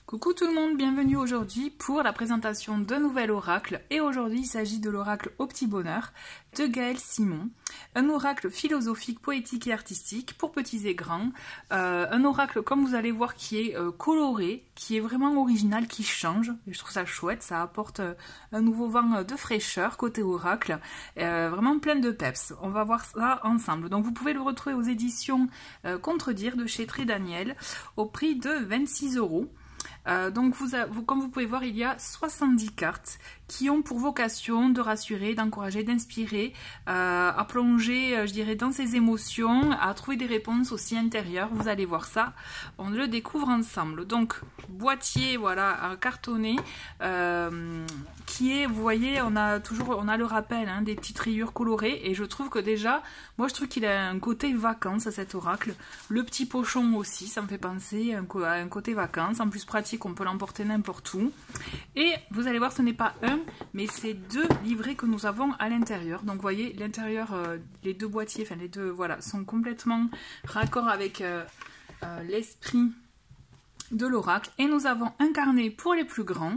Coucou tout le monde, bienvenue aujourd'hui pour la présentation d'un nouvel oracle. Et aujourd'hui il s'agit de l'oracle Au Petit Bonheur de Gaël Simon. Un oracle philosophique, poétique et artistique pour petits et grands. Un oracle, comme vous allez voir, qui est coloré, qui est vraiment original, qui change. Et je trouve ça chouette, ça apporte un nouveau vent de fraîcheur côté oracle. Vraiment plein de peps. On va voir ça ensemble. Donc vous pouvez le retrouver aux éditions Contredire de chez Très Daniel au prix de 26 €. Donc comme vous pouvez voir, il y a 70 cartes qui ont pour vocation de rassurer, d'encourager, d'inspirer, à plonger, je dirais, dans ses émotions, à trouver des réponses aussi intérieures. Vous allez voir ça, on le découvre ensemble. Donc boîtier, voilà, cartonné, qui est, vous voyez, on a le rappel hein, des petites rayures colorées, et je trouve que déjà, moi je trouve qu'il a un côté vacances à cet oracle. Le petit pochon aussi, ça me fait penser à un côté vacances, en plus pratique, on peut l'emporter n'importe où. Et vous allez voir, ce n'est pas un, mais c'est deux livrets que nous avons à l'intérieur. Donc vous voyez, l'intérieur, les deux boîtiers, enfin les deux, voilà, sont complètement raccord avec l'esprit de l'oracle. Et nous avons un carnet pour les plus grands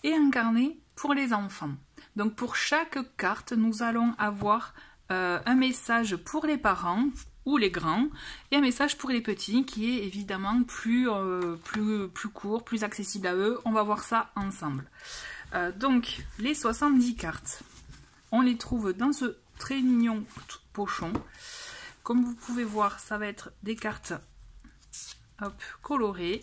et un carnet pour les enfants. Donc pour chaque carte, nous allons avoir un message pour les parents ou les grands et un message pour les petits qui est évidemment plus court, plus accessible à eux. On va voir ça ensemble. Donc les 70 cartes, on les trouve dans ce très mignon pochon. Comme vous pouvez voir, ça va être des cartes colorées.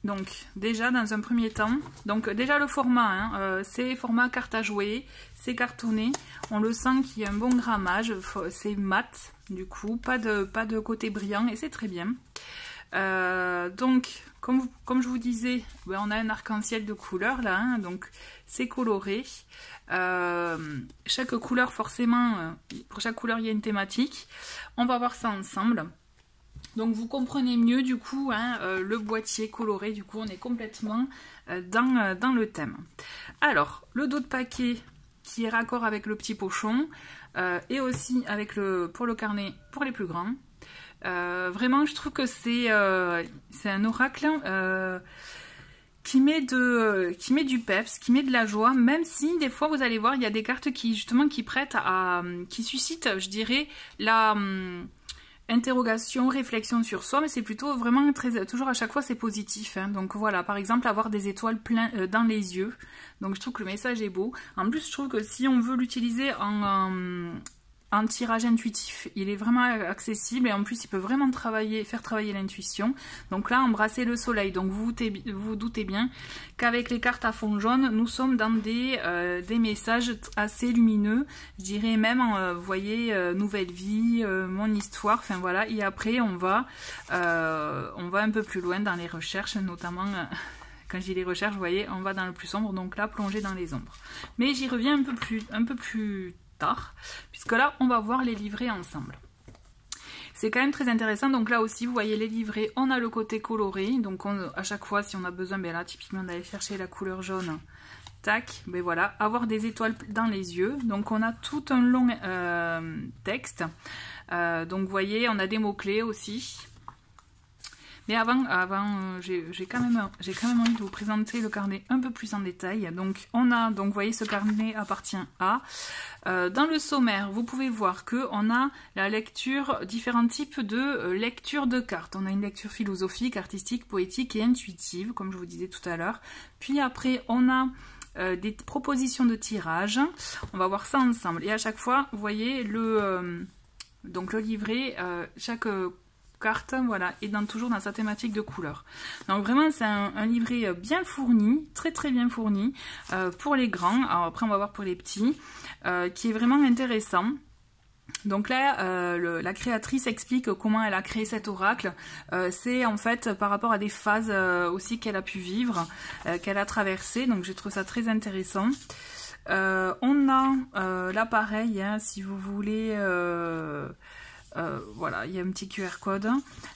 Donc déjà dans un premier temps, donc déjà le format, hein, c'est format carte à jouer, c'est cartonné, on le sent qu'il y a un bon grammage, c'est mat du coup, pas de côté brillant et c'est très bien. Donc comme je vous disais, ben, on a un arc-en-ciel de couleurs là, hein, donc c'est coloré. Chaque couleur forcément, pour chaque couleur il y a une thématique. On va voir ça ensemble. Donc vous comprenez mieux du coup hein, le boîtier coloré, du coup on est complètement dans le thème. Alors le dos de paquet qui est raccord avec le petit pochon et aussi avec pour le carnet pour les plus grands. Vraiment je trouve que c'est un oracle qui met du peps, qui met de la joie, même si des fois vous allez voir il y a des cartes qui justement qui suscitent, je dirais, la interrogation, réflexion sur soi, mais c'est plutôt vraiment toujours à chaque fois c'est positif. Hein. Donc voilà, par exemple avoir des étoiles plein dans les yeux. Donc je trouve que le message est beau. En plus je trouve que si on veut l'utiliser en tirage intuitif, il est vraiment accessible et en plus il peut vraiment faire travailler l'intuition. Donc là, embrasser le soleil. Donc vous vous doutez bien qu'avec les cartes à fond jaune, nous sommes dans des messages assez lumineux. Je dirais même, vous voyez, nouvelle vie, mon histoire, enfin voilà. Et après, on va un peu plus loin dans les recherches, notamment... Quand je dis les recherches, vous voyez, on va dans le plus sombre, donc là, plonger dans les ombres. Mais j'y reviens un peu plus tard, puisque là, on va voir les livrets ensemble. C'est quand même très intéressant, donc là aussi, vous voyez les livrets, on a le côté coloré, donc à chaque fois, si on a besoin, ben là, typiquement, d'aller chercher la couleur jaune, tac, ben voilà, avoir des étoiles dans les yeux, donc on a tout un long texte, donc vous voyez, on a des mots-clés aussi. Mais avant j'ai quand même envie de vous présenter le carnet un peu plus en détail. Donc vous voyez, ce carnet appartient à. Dans le sommaire, vous pouvez voir que on a la lecture, différents types de lecture de cartes. On a une lecture philosophique, artistique, poétique et intuitive, comme je vous disais tout à l'heure. Puis après, on a des propositions de tirage. On va voir ça ensemble. Et à chaque fois, vous voyez donc le livret, chaque carte, voilà, et toujours dans sa thématique de couleur. Donc vraiment c'est un livret bien fourni, très bien fourni pour les grands. Alors après on va voir pour les petits, qui est vraiment intéressant. Donc là, la créatrice explique comment elle a créé cet oracle. C'est en fait par rapport à des phases aussi qu'elle a pu vivre, qu'elle a traversées. Donc je trouve ça très intéressant. On a là pareil, hein, si vous voulez... voilà, il y a un petit QR code.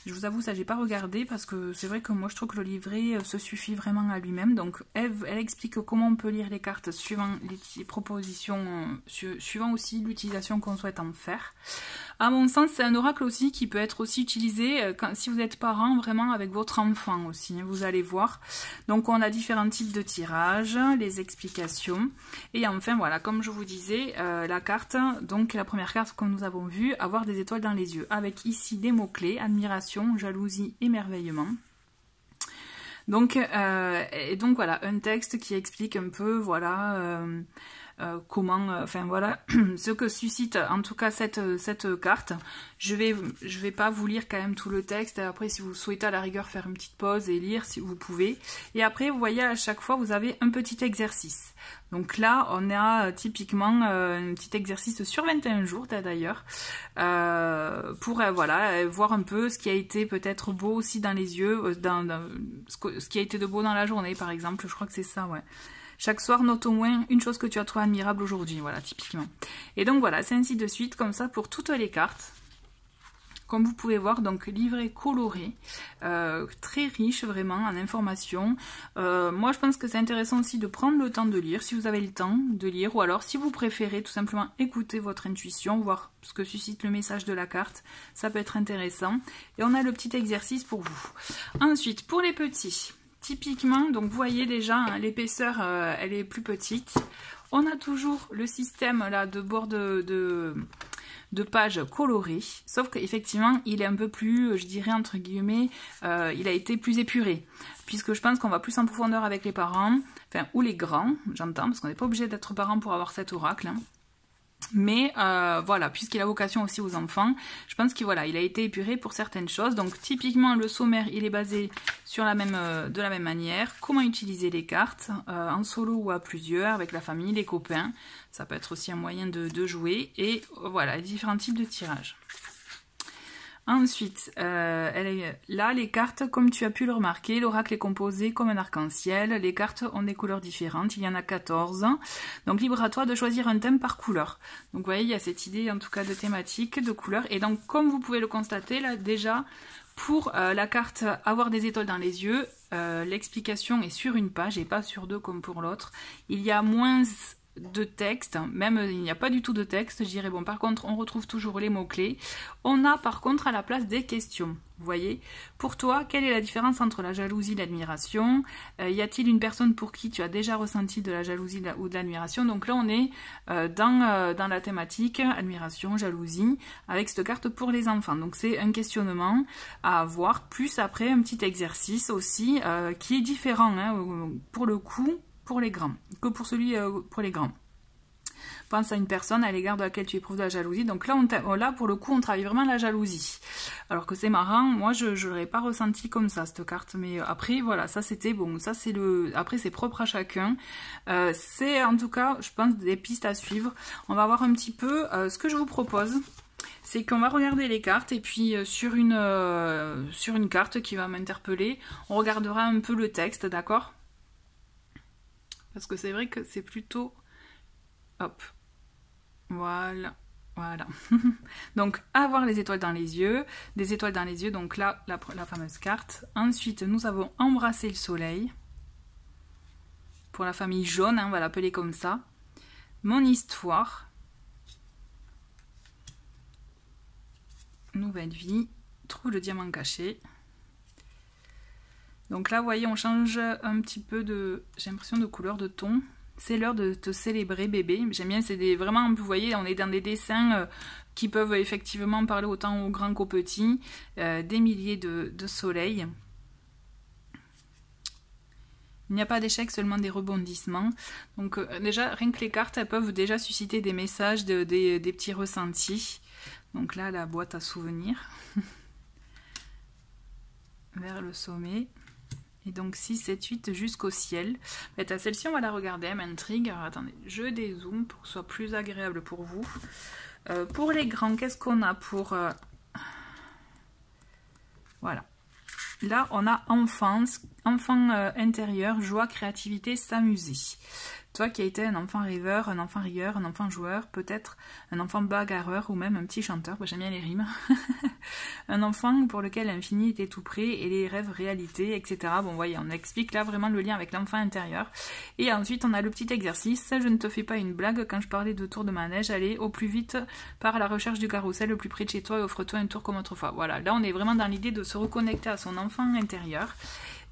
Je vous avoue, ça j'ai pas regardé parce que c'est vrai que moi je trouve que le livret se suffit vraiment à lui-même. Donc elle explique comment on peut lire les cartes suivant les propositions, suivant aussi l'utilisation qu'on souhaite en faire. À mon sens, c'est un oracle aussi qui peut être aussi utilisé si vous êtes parent, vraiment avec votre enfant aussi, hein, vous allez voir. Donc on a différents types de tirages, les explications, et enfin voilà, comme je vous disais, la carte, donc la première carte que nous avons vue, avoir des étoiles dans les yeux, avec ici des mots-clés, admiration, jalousie, émerveillement. Donc, et donc voilà, un texte qui explique un peu, voilà, comment, enfin voilà, ce que suscite en tout cas cette carte. Je vais pas vous lire quand même tout le texte. Après, si vous souhaitez à la rigueur faire une petite pause et lire, si vous pouvez. Et après, vous voyez, à chaque fois, vous avez un petit exercice. Donc là, on a typiquement un petit exercice sur 21 jours d'ailleurs, pour voilà, voir un peu ce qui a été peut-être beau aussi dans les yeux, ce qui a été de beau dans la journée par exemple, je crois que c'est ça, ouais. Chaque soir, note au moins une chose que tu as trouvé admirable aujourd'hui, voilà, typiquement. Et donc voilà, c'est ainsi de suite, comme ça pour toutes les cartes. Comme vous pouvez voir, donc livret coloré, très riche vraiment en informations. Moi je pense que c'est intéressant aussi de prendre le temps de lire, si vous avez le temps de lire, ou alors si vous préférez tout simplement écouter votre intuition, voir ce que suscite le message de la carte, ça peut être intéressant. Et on a le petit exercice pour vous. Ensuite, pour les petits, typiquement, donc vous voyez déjà, hein, l'épaisseur elle est plus petite. On a toujours le système là de bord de pages colorées, sauf qu'effectivement il est un peu plus, je dirais entre guillemets, il a été plus épuré, puisque je pense qu'on va plus en profondeur avec les parents, enfin ou les grands, j'entends, parce qu'on n'est pas obligé d'être parent pour avoir cet oracle, hein. Mais voilà, puisqu'il a vocation aussi aux enfants, je pense qu'il voilà, il a été épuré pour certaines choses. Donc typiquement le sommaire, il est basé sur de la même manière. Comment utiliser les cartes en solo ou à plusieurs, avec la famille, les copains. Ça peut être aussi un moyen de jouer. Et voilà, différents types de tirages. Ensuite, là, les cartes, comme tu as pu le remarquer, l'oracle est composé comme un arc-en-ciel. Les cartes ont des couleurs différentes, il y en a 14. Donc, libre à toi de choisir un thème par couleur. Donc, vous voyez, il y a cette idée, en tout cas, de thématique, de couleur. Et donc, comme vous pouvez le constater, là, déjà, pour la carte avoir des étoiles dans les yeux, l'explication est sur une page et pas sur deux comme pour l'autre. Il y a moins de texte, même il n'y a pas du tout de texte, je dirais. Bon, par contre, on retrouve toujours les mots-clés. On a par contre à la place des questions. Vous voyez, pour toi, quelle est la différence entre la jalousie et l'admiration? Y a-t-il une personne pour qui tu as déjà ressenti de la jalousie ou de l'admiration? Donc là, on est dans la thématique admiration, jalousie, avec cette carte pour les enfants. Donc c'est un questionnement à avoir, plus après un petit exercice aussi qui est différent, hein, pour le coup, pour les grands, que pour celui pour les grands. Pense à une personne à l'égard de laquelle tu éprouves de la jalousie. Donc là, pour le coup, on travaille vraiment la jalousie. Alors que c'est marrant, moi, je ne l'aurais pas ressenti comme ça, cette carte. Mais après, voilà, ça c'était bon. Ça, c'est après, c'est propre à chacun. C'est en tout cas, je pense, des pistes à suivre. On va voir un petit peu ce que je vous propose. C'est qu'on va regarder les cartes et puis sur une carte qui va m'interpeller, on regardera un peu le texte, d'accord ? Parce que c'est vrai que c'est plutôt... Hop. Voilà. Voilà. Donc, avoir les étoiles dans les yeux. Des étoiles dans les yeux. Donc là, la fameuse carte. Ensuite, nous avons embrassé le soleil. Pour la famille jaune, hein, on va l'appeler comme ça. Mon histoire. Nouvelle vie. Trouve le diamant caché. Donc là, vous voyez, on change un petit peu de... J'ai l'impression de couleur, de ton. C'est l'heure de te célébrer, bébé. J'aime bien, c'est vraiment, vous voyez, on est dans des dessins qui peuvent effectivement parler autant aux grands qu'aux petits. Des milliers de soleils. Il n'y a pas d'échec, seulement des rebondissements. Donc déjà, rien que les cartes, elles peuvent déjà susciter des messages, des petits ressentis. Donc là, la boîte à souvenirs. Vers le sommet. Et donc 6, 7, 8 jusqu'au ciel. Celle-ci, on va la regarder, elle m'intrigue. Alors attendez, je dézoome pour que ce soit plus agréable pour vous. Pour les grands, qu'est-ce qu'on a pour... Voilà. Là, on a enfance, enfant intérieur, joie, créativité, s'amuser. Toi qui as été un enfant rêveur, un enfant rieur, un enfant joueur, peut-être un enfant bagarreur ou même un petit chanteur, j'aime bien les rimes. Un enfant pour lequel l'infini était tout près et les rêves réalité, etc. Bon, voyez, on explique là vraiment le lien avec l'enfant intérieur. Et ensuite, on a le petit exercice. Je ne te fais pas une blague quand je parlais de tour de manège. Allez, au plus vite, pars à la recherche du carrousel le plus près de chez toi et offre-toi un tour comme autrefois. Voilà, là, on est vraiment dans l'idée de se reconnecter à son enfant intérieur.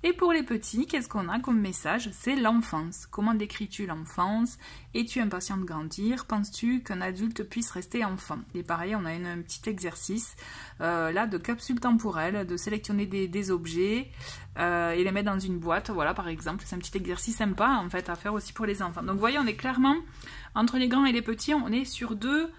Et pour les petits, qu'est-ce qu'on a comme message? C'est l'enfance. Comment décris-tu l'enfance? Es-tu impatient de grandir? Penses-tu qu'un adulte puisse rester enfant? Et pareil, on a un petit exercice là de capsule temporelle, de sélectionner des objets et les mettre dans une boîte. Voilà, par exemple, c'est un petit exercice sympa en fait à faire aussi pour les enfants. Donc, vous voyez, on est clairement entre les grands et les petits, on est sur deux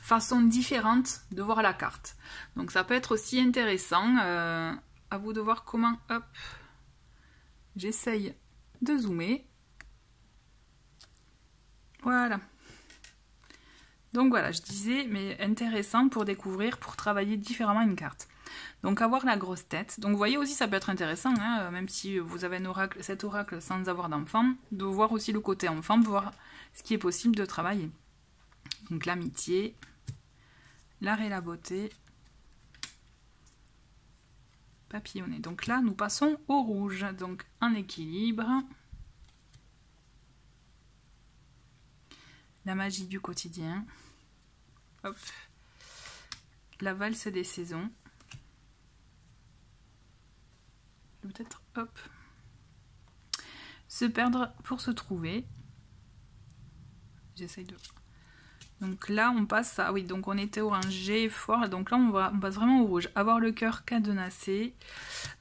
façons différentes de voir la carte. Donc ça peut être aussi intéressant. À vous de voir comment, hop, j'essaye de zoomer. Voilà. Donc voilà, je disais, mais intéressant pour découvrir, pour travailler différemment une carte. Donc avoir la grosse tête. Donc vous voyez aussi, ça peut être intéressant, hein, même si vous avez un oracle, cet oracle sans avoir d'enfant, de voir aussi le côté enfant, pour voir ce qui est possible de travailler. Donc l'amitié, l'art et la beauté, papillonner. Donc là, nous passons au rouge. Donc en équilibre, la magie du quotidien, hop, la valse des saisons, peut-être, hop, se perdre pour se trouver. J'essaye de... Donc là, on passe à... Oui, donc on était orangé, fort. Donc là, on passe vraiment au rouge. Avoir le cœur cadenassé.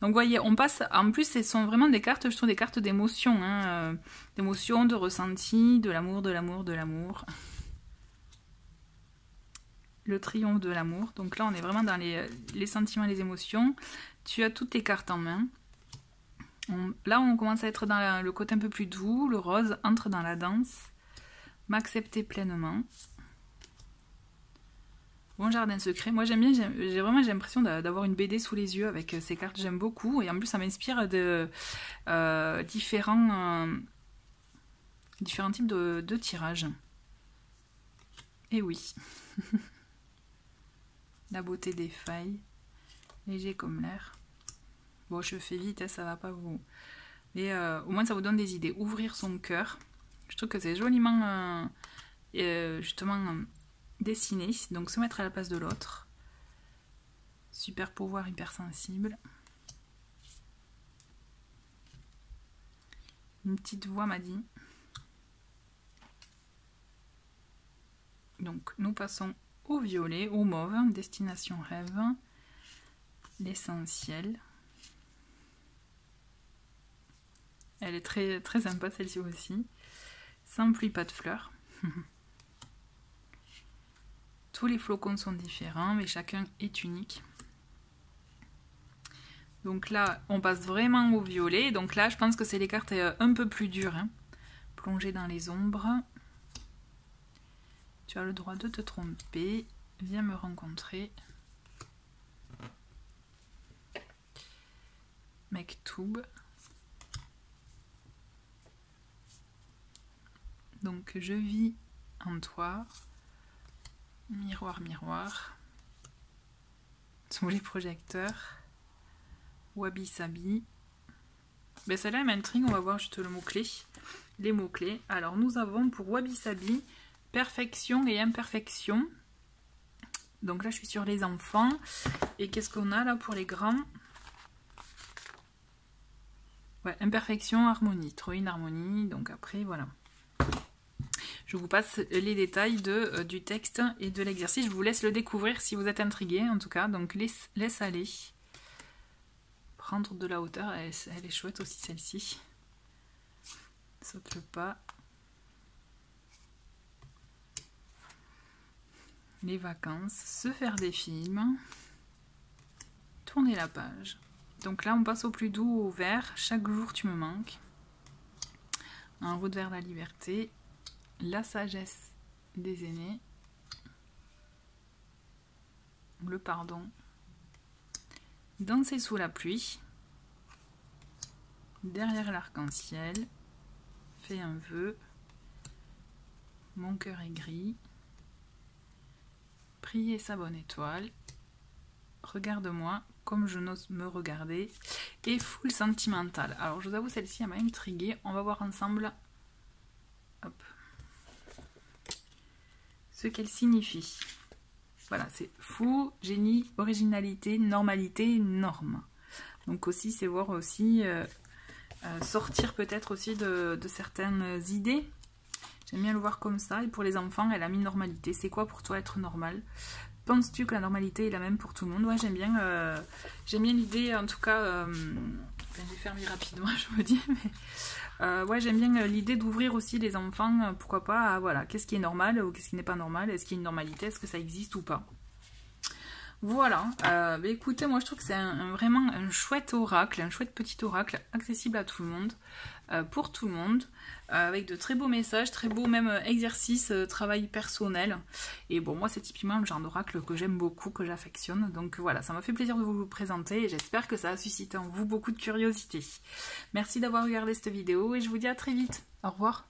Donc vous voyez, on passe... En plus, ce sont vraiment des cartes, je trouve, des cartes d'émotion. Hein, d'émotion, de ressenti, de l'amour, de l'amour, de l'amour. Le triomphe de l'amour. Donc là, on est vraiment dans les sentiments et les émotions. Tu as toutes tes cartes en main. Là, on commence à être dans le côté un peu plus doux. Le rose entre dans la danse. M'accepter pleinement. Bon jardin secret, moi j'aime bien, j'ai vraiment l'impression d'avoir une BD sous les yeux avec ces cartes, j'aime beaucoup. Et en plus ça m'inspire de différents types de tirages. Et oui. La beauté des failles, léger comme l'air. Bon, je fais vite, hein, ça va pas vous... Mais au moins ça vous donne des idées. Ouvrir son cœur. Je trouve que c'est joliment, justement... dessiner, donc se mettre à la place de l'autre. Super pouvoir hypersensible. Une petite voix m'a dit. Donc nous passons au violet, au mauve, destination rêve, l'essentiel. Elle est très, très sympa celle-ci aussi. Sans pluie, pas de fleurs. Tous les flocons sont différents, mais chacun est unique. Donc là, on passe vraiment au violet. Donc là, je pense que c'est les cartes un peu plus dures. Hein. Plonger dans les ombres. Tu as le droit de te tromper. Viens me rencontrer. Mektoub. Donc je vis en toi. Miroir, miroir. Sous les projecteurs. Wabi Sabi. Ben celle-là m'intrigue, on va voir juste le mot-clé. Les mots-clés. Alors nous avons pour Wabi Sabi perfection et imperfection. Donc là je suis sur les enfants. Et qu'est-ce qu'on a là pour les grands? Ouais, imperfection, harmonie. Trop une harmonie. Donc après voilà. Je vous passe les détails du texte et de l'exercice. Je vous laisse le découvrir si vous êtes intrigué en tout cas. Donc laisse aller. Prendre de la hauteur. Elle est chouette aussi celle-ci. Saute le pas. Les vacances. Se faire des films. Tourner la page. Donc là on passe au plus doux, au vert. Chaque jour tu me manques. En route vers la liberté. La sagesse des aînés, le pardon, danser sous la pluie, derrière l'arc-en-ciel, fais un vœu, mon cœur est gris, priez sa bonne étoile, regarde-moi comme je n'ose me regarder, et full sentimentale. Alors je vous avoue, celle-ci elle m'a intriguée, on va voir ensemble hop, ce qu'elle signifie. Voilà, c'est fou, génie, originalité, normalité, norme. Donc aussi, c'est voir aussi sortir peut-être aussi de certaines idées. J'aime bien le voir comme ça. Et pour les enfants, elle a mis normalité. C'est quoi pour toi être normal? Penses-tu que la normalité est la même pour tout le monde? Ouais, j'aime bien l'idée, en tout cas, enfin, j'ai fermé rapidement, je me dis, mais ouais, j'aime bien l'idée d'ouvrir aussi les enfants, pourquoi pas, à, voilà, qu'est-ce qui est normal ou qu'est-ce qui n'est pas normal, est-ce qu'il y a une normalité, est-ce que ça existe ou pas? Voilà, bah écoutez, moi je trouve que c'est vraiment un chouette oracle, un chouette petit oracle, accessible à tout le monde, pour tout le monde, avec de très beaux messages, très beaux même exercices, travail personnel. Et bon, moi c'est typiquement le genre d'oracle que j'aime beaucoup, que j'affectionne. Donc voilà, ça m'a fait plaisir de vous le présenter et j'espère que ça a suscité en vous beaucoup de curiosité. Merci d'avoir regardé cette vidéo et je vous dis à très vite. Au revoir.